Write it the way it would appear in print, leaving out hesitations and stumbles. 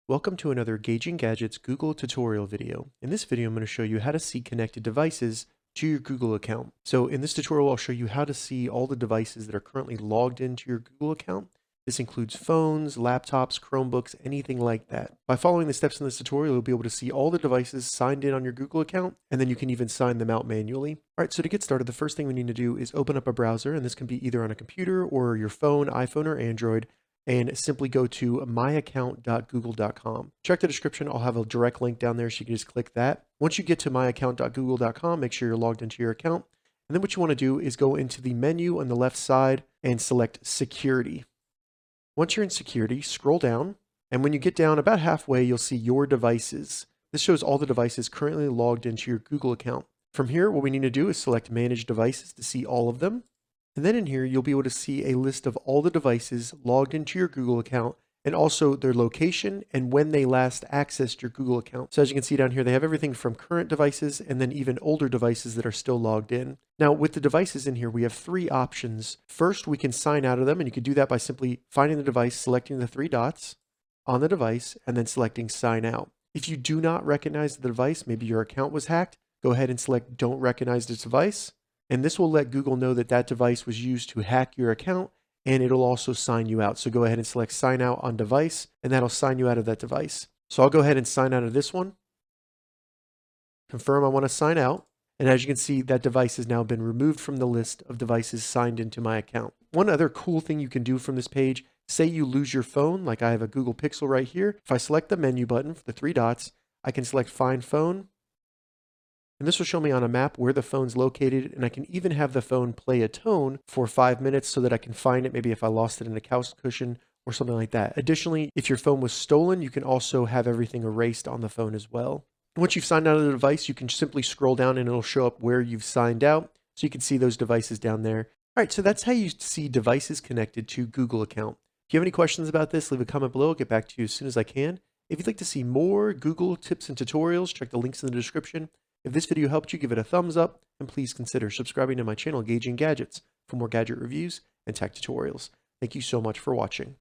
Welcome to another Gauging Gadgets Google tutorial video. In this video, I'm going to show you how to see connected devices to your Google account. So in this tutorial, I'll show you how to see all the devices that are currently logged into your Google account. This includes phones, laptops, Chromebooks, anything like that. By following the steps in this tutorial, you'll be able to see all the devices signed in on your Google account, and then you can even sign them out manually. All right, so to get started, the first thing we need to do is open up a browser, and this can be either on a computer or your phone, iPhone, or Android, and simply go to myaccount.google.com. Check the description. I'll have a direct link down there so you can just click that. Once you get to myaccount.google.com, make sure you're logged into your account. And then what you want to do is go into the menu on the left side and select Security. Once you're in Security, scroll down. And when you get down about halfway, you'll see Your Devices. This shows all the devices currently logged into your Google account. From here, what we need to do is select Manage Devices to see all of them. And then in here, you'll be able to see a list of all the devices logged into your Google account and also their location and when they last accessed your Google account. So as you can see down here, they have everything from current devices and then even older devices that are still logged in. Now with the devices in here, we have three options. First, we can sign out of them, and you can do that by simply finding the device, selecting the three dots on the device, and then selecting sign out. If you do not recognize the device, maybe your account was hacked, go ahead and select don't recognize this device. And this will let Google know that that device was used to hack your account, and it'll also sign you out. So go ahead and select sign out on device, and that'll sign you out of that device. So I'll go ahead and sign out of this one. Confirm I want to sign out. And as you can see, that device has now been removed from the list of devices signed into my account. One other cool thing you can do from this page, say you lose your phone, like I have a Google Pixel right here. If I select the menu button for the three dots, I can select Find Phone. And this will show me on a map where the phone's located, and I can even have the phone play a tone for 5 minutes so that I can find it, maybe if I lost it in a couch cushion or something like that. Additionally, if your phone was stolen, you can also have everything erased on the phone as well. Once you've signed out of the device, you can simply scroll down and it'll show up where you've signed out, so you can see those devices down there. All right, so that's how you see devices connected to Google account. If you have any questions about this, leave a comment below. I'll get back to you as soon as I can. If you'd like to see more Google tips and tutorials, check the links in the description. If this video helped you, give it a thumbs up, and please consider subscribing to my channel, Gauging Gadgets, for more gadget reviews and tech tutorials. Thank you so much for watching.